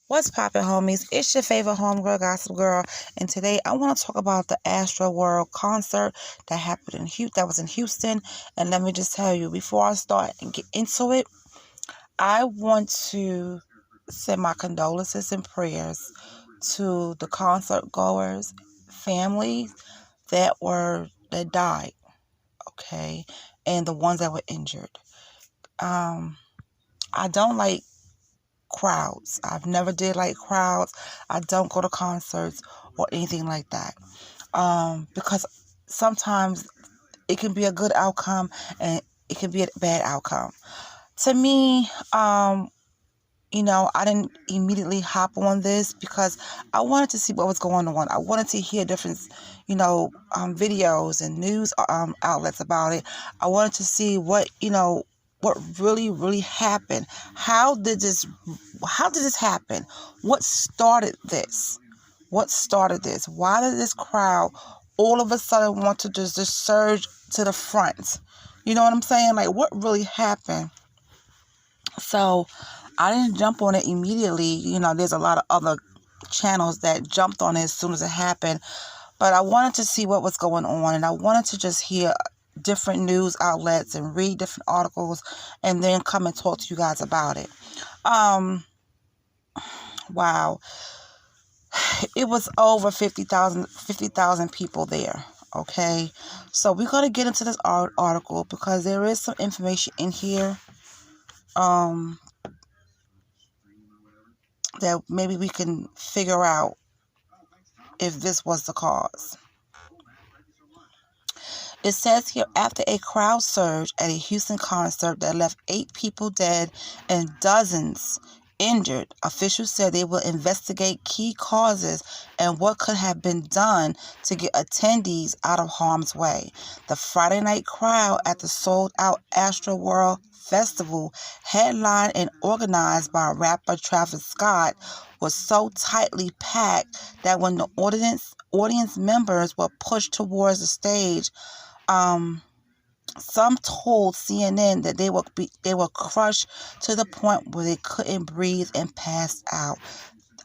What's poppin', homies? It's your favorite homegirl, Gossip Girl, and today I want to talk about the AstroWorld concert that happened that was in Houston. And let me just tell you, before I start and get into it, I want to send my condolences and prayers to the concert goers, families that died, okay, and the ones that were injured. I don't like crowds. I've never did like crowds. I don't go to concerts or anything like that. Because sometimes it can be a good outcome and it can be a bad outcome. To me, I didn't immediately hop on this because I wanted to see what was going on. I wanted to hear different, videos and news outlets about it. I wanted to see what really, really happened. How did this happen? What started this? Why did this crowd all of a sudden want to just surge to the front? You know what I'm saying? Like, what really happened? So I didn't jump on it immediately. There's a lot of other channels that jumped on it as soon as it happened. But I wanted to see what was going on, and I wanted to just hear different news outlets and read different articles and then come and talk to you guys about it. Wow. It was over 50,000 people there. Okay. So we're going to get into this article because there is some information in here that maybe we can figure out if this was the cause. It says here, after a crowd surge at a Houston concert that left 8 people dead and dozens injured, officials said they will investigate key causes and what could have been done to get attendees out of harm's way. The Friday night crowd at the sold-out AstroWorld Festival, headlined and organized by rapper Travis Scott, was so tightly packed that when the audience members were pushed towards the stage, some told CNN that they were crushed to the point where they couldn't breathe and passed out.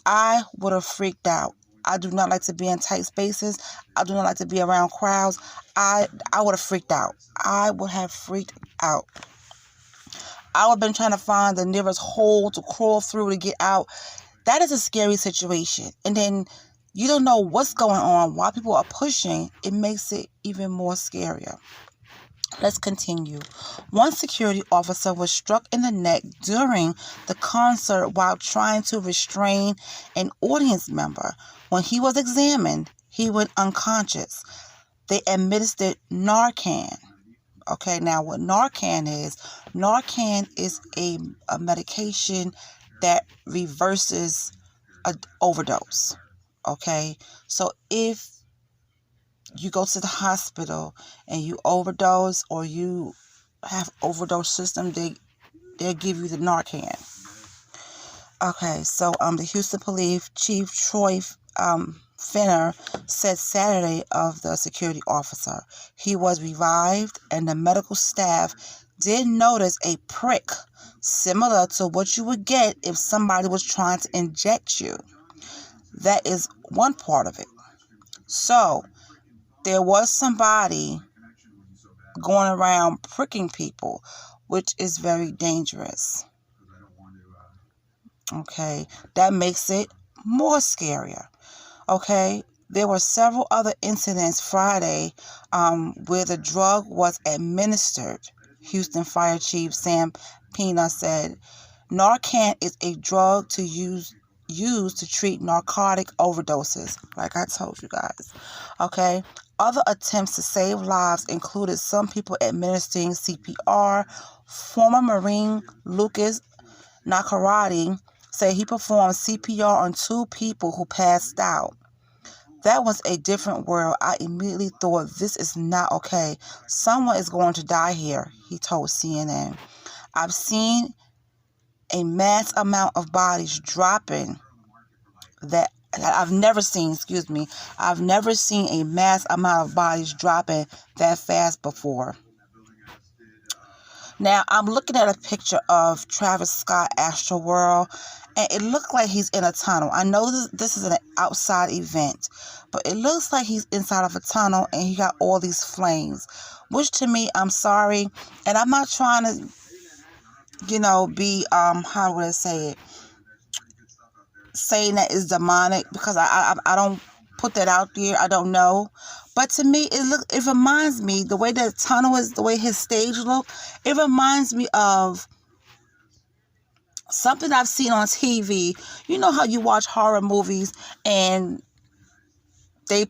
I would have freaked out. I do not like to be in tight spaces. I do not like to be around crowds. I would have freaked out. I would have freaked out. I would have been trying to find the nearest hole to crawl through to get out. That is a scary situation. And then you don't know what's going on while people are pushing. It makes it even more scarier. Let's continue. One security officer was struck in the neck during the concert while trying to restrain an audience member. When he was examined, he went unconscious. They administered Narcan. Okay, now what Narcan is a medication that reverses an overdose. Okay, so if you go to the hospital and you overdose or you have overdose system, they'll give you the Narcan. Okay, so the Houston Police Chief Troy Finner said Saturday of the security officer. He was revived and the medical staff did notice a prick similar to what you would get if somebody was trying to inject you. That is one part of it. So there was somebody going around pricking people, which is very dangerous. Okay, that makes it more scarier. Okay, there were several other incidents Friday where the drug was administered. Houston Fire Chief Sam Pena said, Narcan is a drug used to treat narcotic overdoses, like I told you guys. Okay, other attempts to save lives included some people administering CPR. Former Marine Lucas Nakarati said he performed CPR on 2 people who passed out. That was a different world. I immediately thought, this is not okay. Someone is going to die here, he told CNN. I've seen a mass amount of bodies dropping that I've never seen a mass amount of bodies dropping that fast before. Now, I'm looking at a picture of Travis Scott AstroWorld, and it looked like he's in a tunnel. I know this is an outside event, but it looks like he's inside of a tunnel and he got all these flames, which to me, I'm sorry, and I'm not trying to, be, how would I say it, saying that it's demonic, because I don't put that out there. I don't know. But to me, it reminds me, the way that tunnel is, the way his stage look, it reminds me of something I've seen on TV. You know how you watch horror movies and they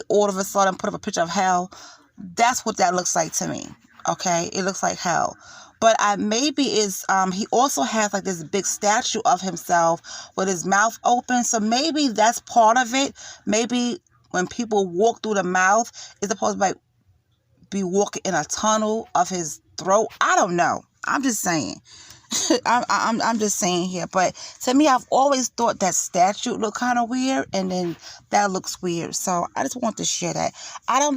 all of a sudden put up a picture of hell? That's what that looks like to me. Okay? It looks like hell. But maybe it's he also has like this big statue of himself with his mouth open. So maybe that's part of it. Maybe when people walk through the mouth, it's supposed to be walking in a tunnel of his throat. I don't know. I'm just saying. I'm just saying here. But to me, I've always thought that statue looked kind of weird, and then that looks weird. So I just want to share that. I'm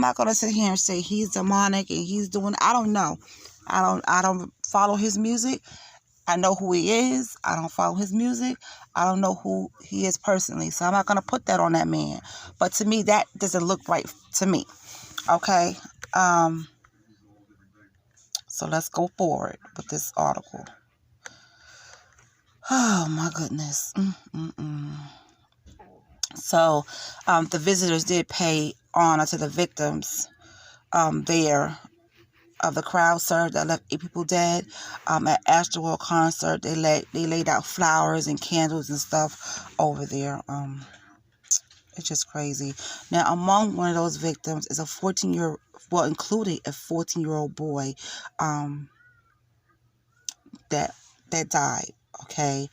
not gonna sit here and say he's demonic and he's doing. I don't know. I don't follow his music. I know who he is. I don't follow his music. I don't know who he is personally. So I'm not going to put that on that man. But to me, that doesn't look right to me. Okay? So let's go forward with this article. Oh, my goodness. So the visitors did pay honor to the victims there of the crowd surge that left 8 people dead. At AstroWorld concert, they laid out flowers and candles and stuff over there. It's just crazy. Now, among one of those victims is including a 14-year-old boy, that died. Okay.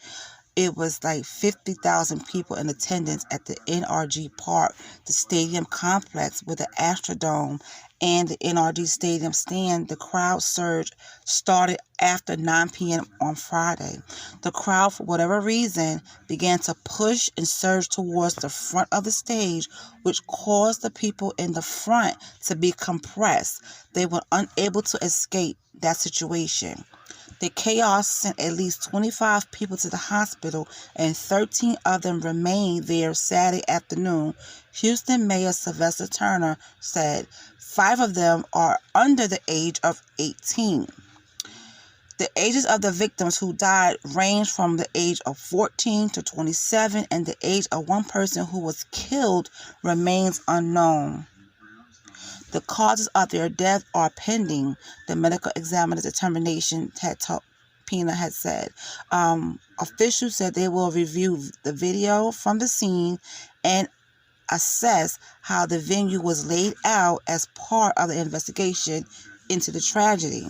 It was like 50,000 people in attendance at the NRG Park, the stadium complex with the Astrodome and the NRG Stadium stand. The crowd surge started after 9 p.m. on Friday. The crowd, for whatever reason, began to push and surge towards the front of the stage, which caused the people in the front to be compressed. They were unable to escape that situation. The chaos sent at least 25 people to the hospital, and 13 of them remained there Saturday afternoon. Houston Mayor Sylvester Turner said 5 of them are under the age of 18. The ages of the victims who died range from the age of 14 to 27, and the age of one person who was killed remains unknown. The causes of their death are pending, the medical examiner's determination Pena had said. Officials said they will review the video from the scene and assess how the venue was laid out as part of the investigation into the tragedy.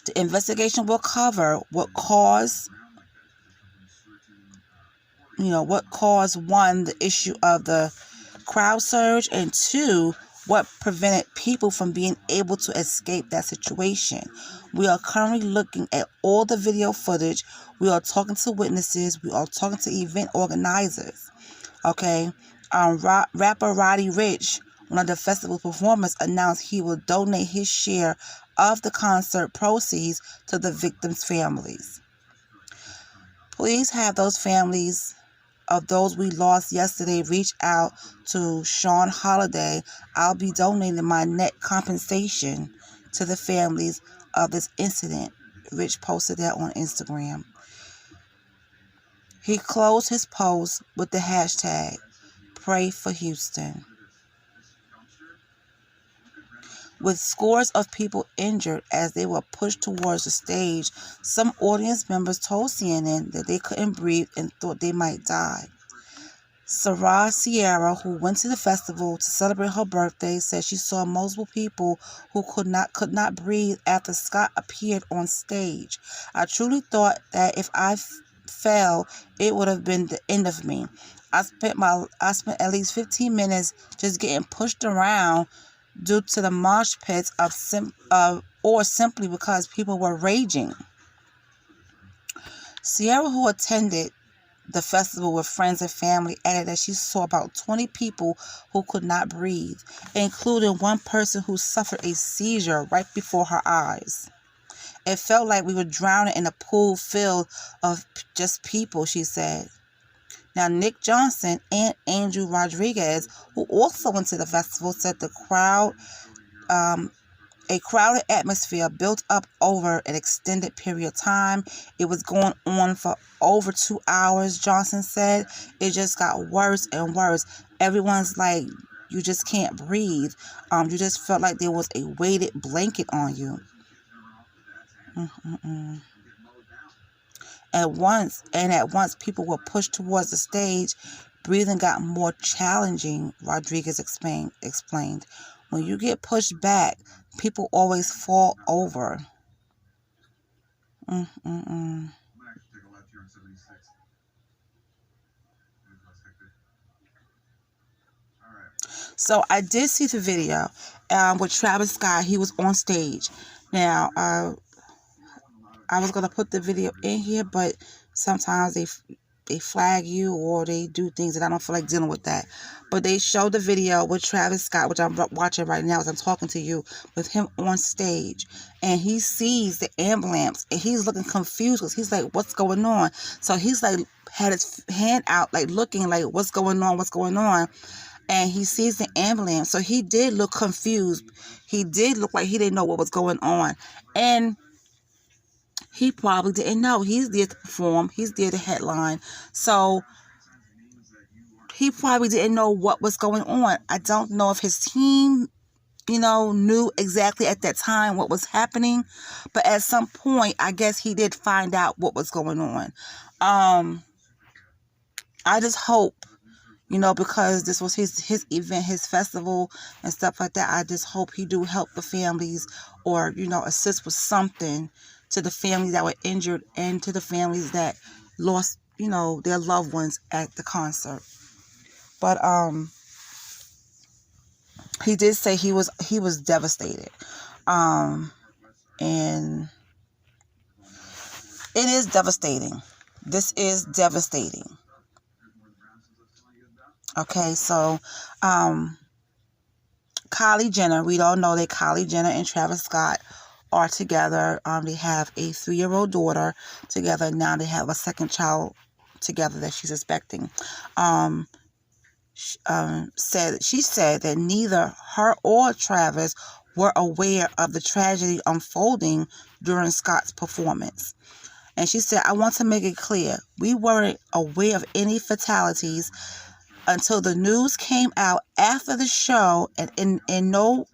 The investigation will cover what caused, one, the issue of the crowd surge, and 2, what prevented people from being able to escape that situation. We are currently looking at all the video footage. We are talking to witnesses. We are talking to event organizers. Okay. Rapper Roddy Ricch, one of the festival performers, announced he will donate his share of the concert proceeds to the victims' families. Please have those families of those we lost yesterday reach out to Sean Holiday. I'll be donating my net compensation to the families of this incident. Rich posted that on Instagram. He closed his post with the hashtag Pray for Houston. With scores of people injured as they were pushed towards the stage, some audience members told CNN that they couldn't breathe and thought they might die. Sarah Sierra, who went to the festival to celebrate her birthday, said she saw multiple people who could not breathe after Scott appeared on stage. I truly thought that if I fell, it would have been the end of me. I spent at least 15 minutes just getting pushed around due to the mosh pits or simply because people were raging. Sierra, who attended the festival with friends and family, added that she saw about 20 people who could not breathe, including one person who suffered a seizure right before her eyes. It felt like we were drowning in a pool filled of just people, she said. Now, Nick Johnson and Andrew Rodriguez, who also went to the festival, said a crowded atmosphere built up over an extended period of time. It was going on for over 2 hours, Johnson said. It just got worse and worse. Everyone's like, you just can't breathe. You just felt like there was a weighted blanket on you. At once, people were pushed towards the stage. Breathing got more challenging, Rodriguez explained. When you get pushed back, people always fall over. So I did see the video with Travis Scott. He was on stage. Now, I was going to put the video in here, but sometimes they flag you or they do things that I don't feel like dealing with that. But they showed the video with Travis Scott, which I'm watching right now as I'm talking to you, with him on stage. And he sees the ambulance and he's looking confused because he's like, what's going on? So he's like, had his hand out, like looking like, what's going on? And he sees the ambulance. So he did look confused. He did look like he didn't know what was going on. And he probably didn't know. He's there to perform. He's there to headline. So he probably didn't know what was going on. I don't know if his team, knew exactly at that time what was happening. But at some point, I guess he did find out what was going on. I just hope, because this was his event, his festival and stuff like that. I just hope he do help the families or, assist with something to the families that were injured and to the families that lost, their loved ones at the concert. But he did say he was devastated. And it is devastating. This is devastating. Okay, so Kylie Jenner, we all know that Kylie Jenner and Travis Scott are together. They have a 3-year-old daughter together. Now they have a second child together that she's expecting. She said that neither her or Travis were aware of the tragedy unfolding during Scott's performance. And she said, I want to make it clear, we weren't aware of any fatalities until the news came out after the show, and in no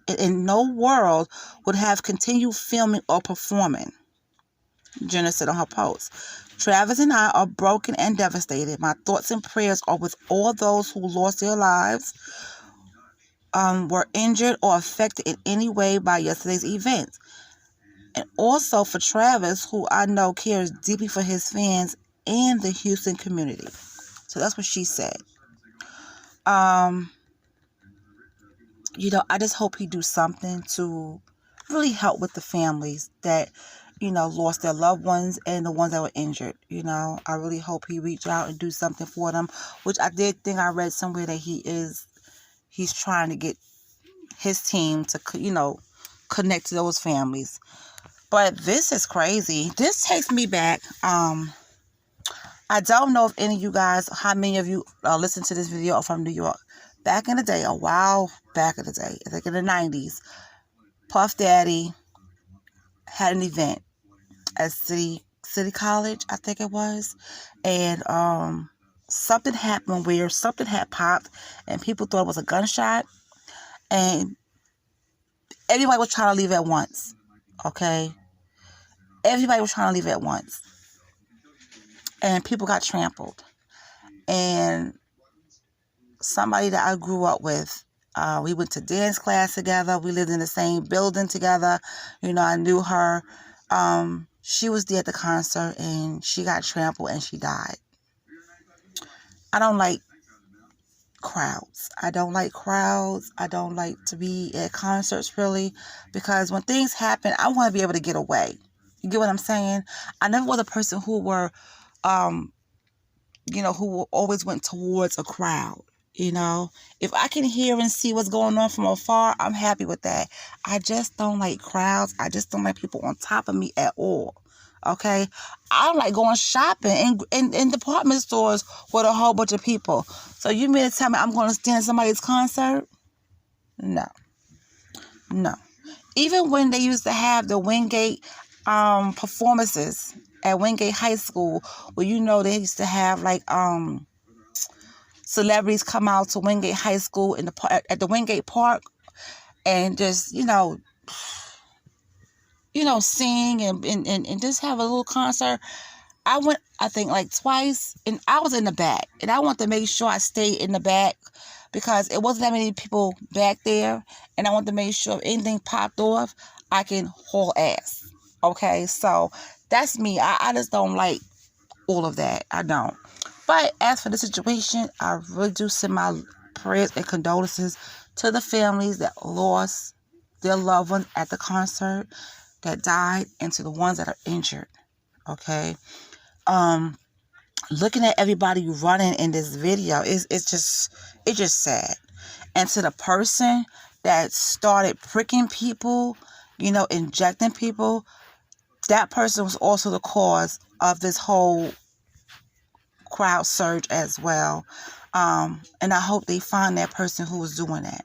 world would have continued filming or performing, Jenner said on her post. Travis and I are broken and devastated. My thoughts and prayers are with all those who lost their lives, were injured or affected in any way by yesterday's events. And also for Travis, who I know cares deeply for his fans and the Houston community. So that's what she said. I just hope he do something to really help with the families that, lost their loved ones and the ones that were injured. I really hope he reach out and do something for them, which I did think I read somewhere that he's trying to get his team to, connect to those families. But this is crazy. This takes me back. I don't know if any of you guys, how many of you listen to this video are from New York. Back in the day, a while back in the day, I think in the 90s, Puff Daddy had an event at City College, I think it was. And something happened where something had popped and people thought it was a gunshot. And everybody was trying to leave at once. Okay? Everybody was trying to leave at once. And people got trampled. And somebody that I grew up with, we went to dance class together. We lived in the same building together. I knew her. She was there at the concert and she got trampled and she died. I don't like crowds. I don't like to be at concerts really, because when things happen, I want to be able to get away. You get what I'm saying? I never was a person who always went towards a crowd. You know, if I can hear and see what's going on from afar, I'm happy with that. I just don't like crowds. I just don't like people on top of me at all. Okay? I don't like going shopping in department stores with a whole bunch of people. So you mean to tell me I'm going to stand at somebody's concert? No. No. Even when they used to have the Wingate performances at Wingate High School, where they used to have like celebrities come out to Wingate High School at the Wingate Park and just sing and just have a little concert. I went, I think, like twice, and I was in the back, and I wanted to make sure I stayed in the back because it wasn't that many people back there, and I wanted to make sure if anything popped off, I can haul ass. Okay, so that's me. I just don't like all of that. I don't. But as for the situation, I really do send my prayers and condolences to the families that lost their loved ones at the concert, that died, and to the ones that are injured. Okay. Looking at everybody running in this video, it's just sad. And to the person that started pricking people, injecting people, that person was also the cause of this whole crowd surge as well. And I hope they find that person who was doing that.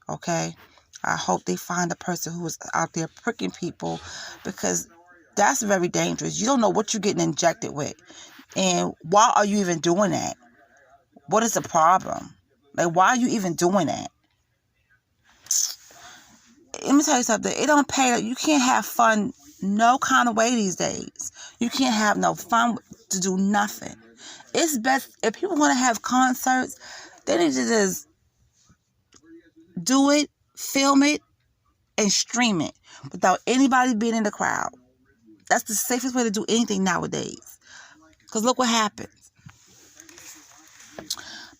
Okay? I hope they find the person who was out there pricking people, because that's very dangerous. You don't know what you're getting injected with. And why are you even doing that? What is the problem? Like, why are you even doing that? Let me tell you something. It don't pay. You can't have fun no kind of way these days. You can't have no fun to do nothing. It's best, if people want to have concerts, they need to just do it, film it, and stream it without anybody being in the crowd. That's the safest way to do anything nowadays. Because look what happens.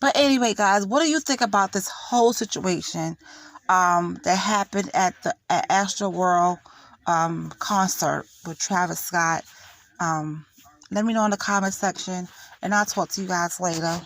But anyway, guys, what do you think about this whole situation that happened at AstroWorld concert with Travis Scott? Let me know in the comment section, and I'll talk to you guys later.